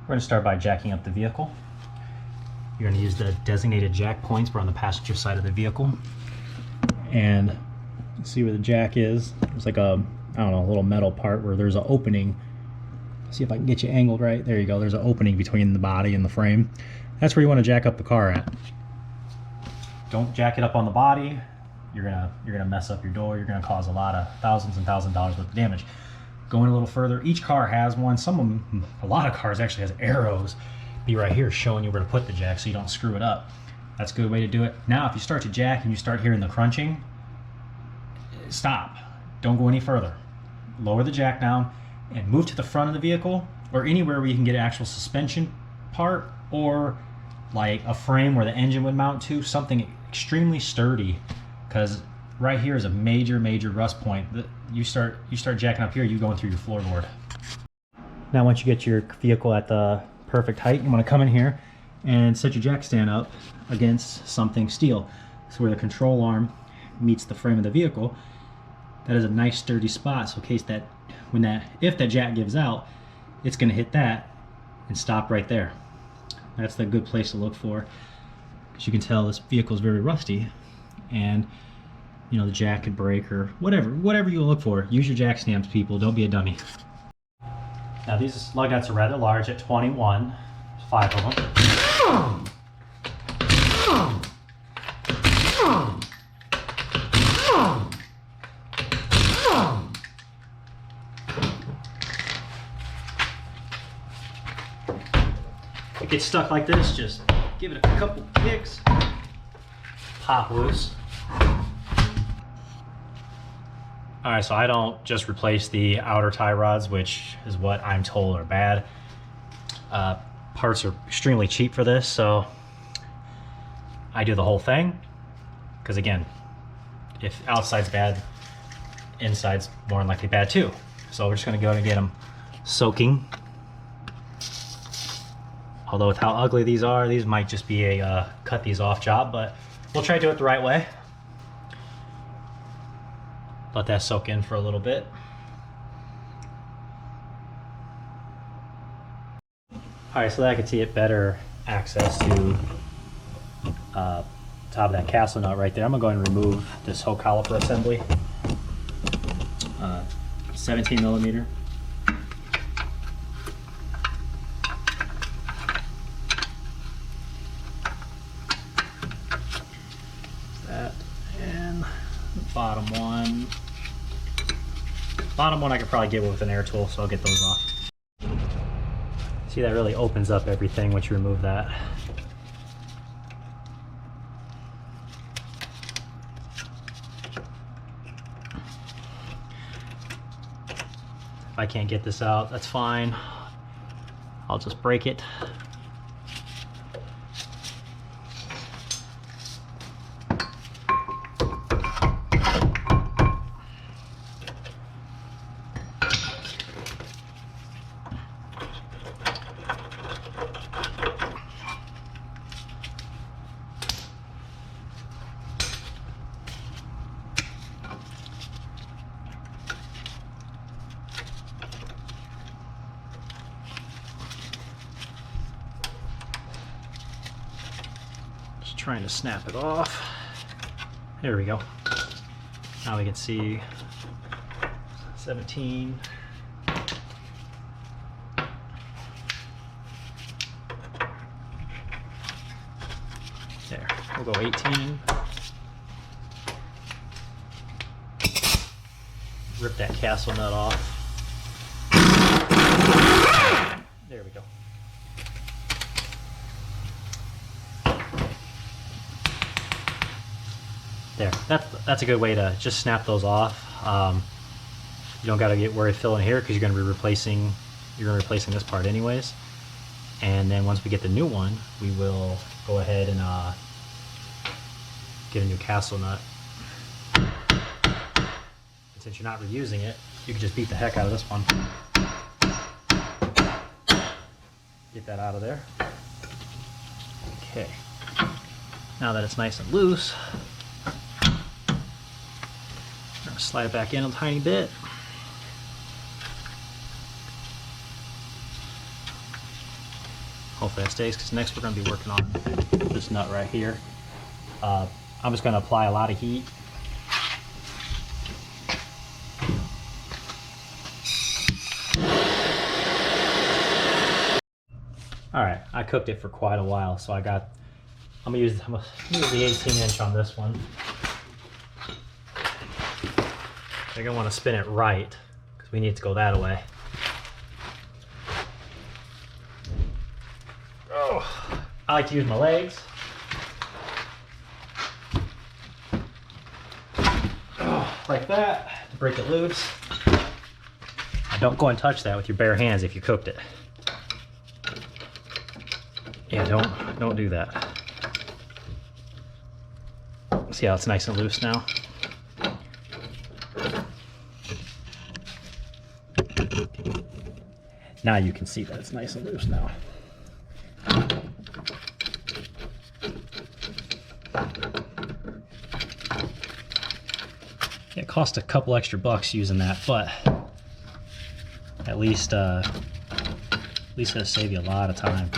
We're going to start by jacking up the vehicle. You're going to use the designated jack points. We're on the passenger side of the vehicle. And see where the jack is? There's like a, I don't know, a little metal part where there's an opening. See if I can get you angled right. There you go. There's an opening between the body and the frame. That's where you want to jack up the car at. Don't jack it up on the body. You're gonna mess up your door. You're gonna cause a lot of thousands and thousands of dollars worth of damage. Going a little further, each car has one. Some of them, a lot of cars actually has arrows. Be right here showing you where to put the jack so you don't screw it up. That's a good way to do it. Now, if you start to jack and you start hearing the crunching, stop. Don't go any further. Lower the jack down and move to the front of the vehicle or anywhere where you can get an actual suspension part or like a frame where the engine would mount to, something extremely sturdy, because right here is a major rust point. You start jacking up here, you going through your floorboard. Now once you get your vehicle at the perfect height, you want to come in here and set your jack stand up against something steel. So where the control arm meets the frame of the vehicle, that is a nice sturdy spot. So in case that, if that jack gives out, it's going to hit that and stop right there. That's the good place to look for, because you can tell this vehicle is very rusty, and you know the jack could break or whatever you look for. Use your jack stamps, people. Don't be a dummy. Now these lug nuts are rather large at 21. There's 5 of them. If it gets stuck like this, just give it a couple kicks, pop loose. Alright, so I don't just replace the outer tie rods, which is what I'm told are bad. Parts are extremely cheap for this, so I do the whole thing. Because again, if outside's bad, inside's more than likely bad too. So we're just going to go and get them soaking. Although with how ugly these are, these might just be a cut these off job, but we'll try to do it the right way. Let that soak in for a little bit. Alright, so that I can see it better access to top of that castle nut right there. I'm going to go ahead and remove this whole caliper assembly. 17 millimeter. That and the bottom one. Bottom one I could probably get with an air tool, so I'll get those off. See, that really opens up everything once you remove that. If I can't get this out, that's fine. I'll just break it. Trying to snap it off. There we go. Now we can see 17. There, we'll go 18. Rip that castle nut off. There we go. There, that's a good way to just snap those off. You don't got to get worried filling here because you're going to be replacing this part anyways. And then once we get the new one, we will go ahead and get a new castle nut. And since you're not reusing it, you can just beat the heck out of this one. Get that out of there. Okay. Now that it's nice and loose, slide it back in a tiny bit. Hopefully that stays, because next we're going to be working on this nut right here. I'm just going to apply a lot of heat. All right, I cooked it for quite a while, so I'm gonna use the 18-inch on this one. You're gonna want to spin it right, because we need it to go that way. Oh, I like to use my legs. Oh, like that, to break it loose. Don't go and touch that with your bare hands if you cooked it. Yeah, don't do that. See how it's nice and loose now? Now you can see that it's nice and loose now. It cost a couple extra bucks using that, but at least it'll save you a lot of time.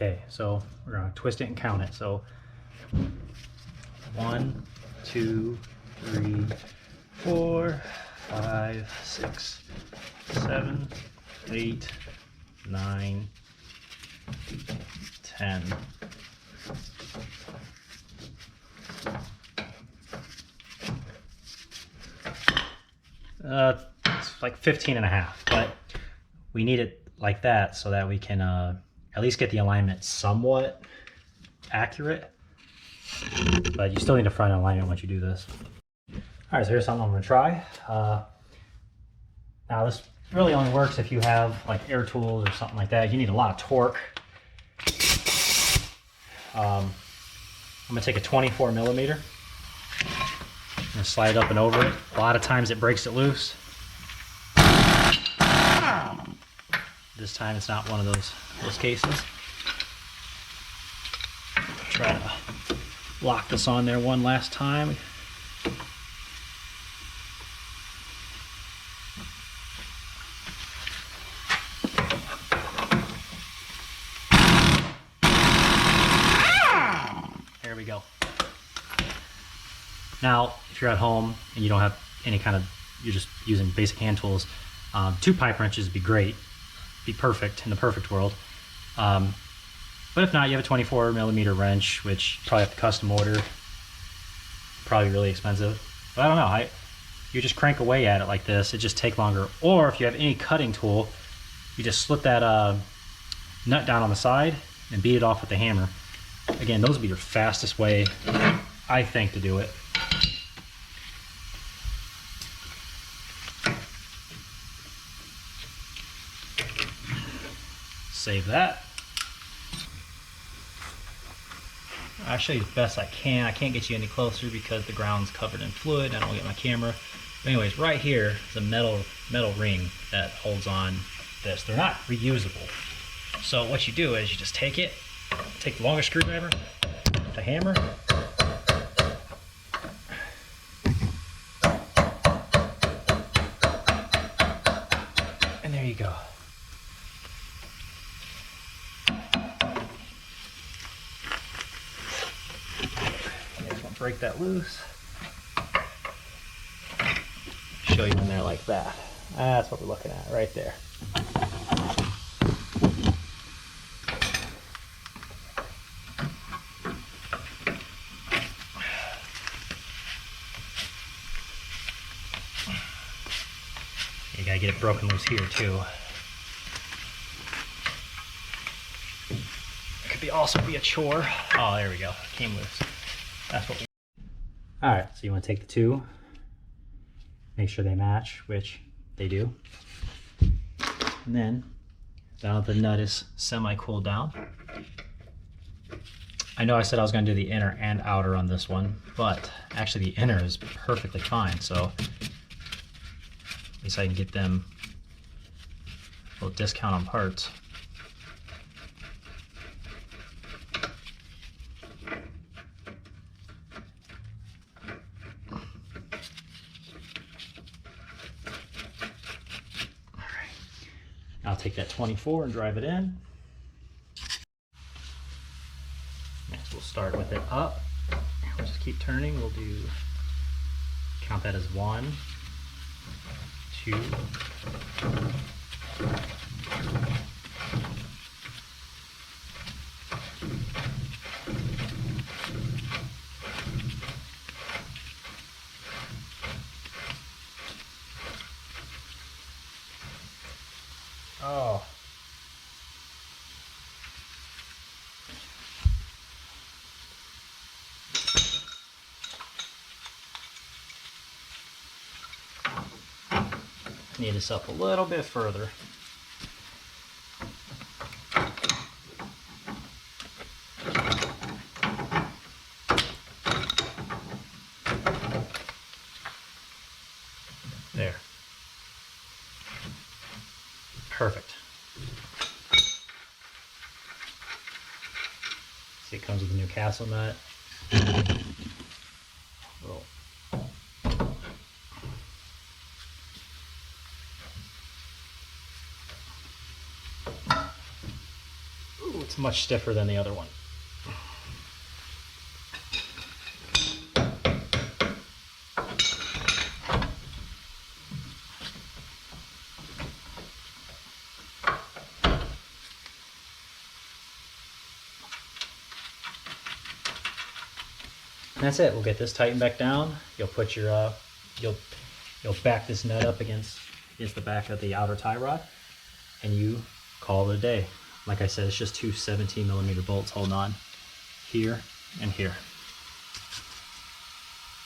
Okay, so we're gonna twist it and count it. So 1, 2, 3, 4, 5, 6, 7, 8, 9, 10. It's like 15 and a half, but we need it like that so that we can at least get the alignment somewhat accurate, but you still need a front alignment once you do this. All right, so here's something I'm gonna try. Now this really only works if you have like air tools or something like that. You need a lot of torque. I'm gonna take a 24 millimeter and slide it up and over it. A lot of times it breaks it loose. This time it's not one of those cases. Try to lock this on there one last time. There we go. Now, if you're at home and you don't have any kind of, you're just using basic hand tools, 2 pipe wrenches would be great, be perfect in the perfect world. But if not, you have a 24 millimeter wrench, which you probably have to custom order. Probably really expensive. But I don't know, you just crank away at it like this, it just takes longer. Or if you have any cutting tool, you just slip that nut down on the side and beat it off with the hammer. Again, those would be your fastest way, I think, to do it. Save that. I'll show you the best I can. I can't get you any closer because the ground's covered in fluid. I don't get my camera. But anyways, right here is a metal ring that holds on this. They're not reusable. So what you do is you just take it, take the longest screwdriver, the hammer, and there you go. Break that loose. Show you in there like that. That's what we're looking at right there. You gotta get it broken loose here too. It could also be a chore. Oh, there we go. It came loose. That's what we. All right, so you want to take the 2, make sure they match, which they do. And then, now that the nut is semi-cooled down, I know I said I was going to do the inner and outer on this one, but actually the inner is perfectly fine, so at least I can get them a little discount on parts. I'll take that 24 and drive it in. Next we'll start with it up. We'll just keep turning. We'll do, count that as 1, 2, 'Oh. Need this up a little bit further. There. Perfect. See, it comes with a new castle nut. Little. Ooh, it's much stiffer than the other one. And that's it. We'll get this tightened back down. You'll put your you'll back this nut up against the back of the outer tie rod, and you call it a day. Like I said, it's just two 17mm bolts holding on here and here.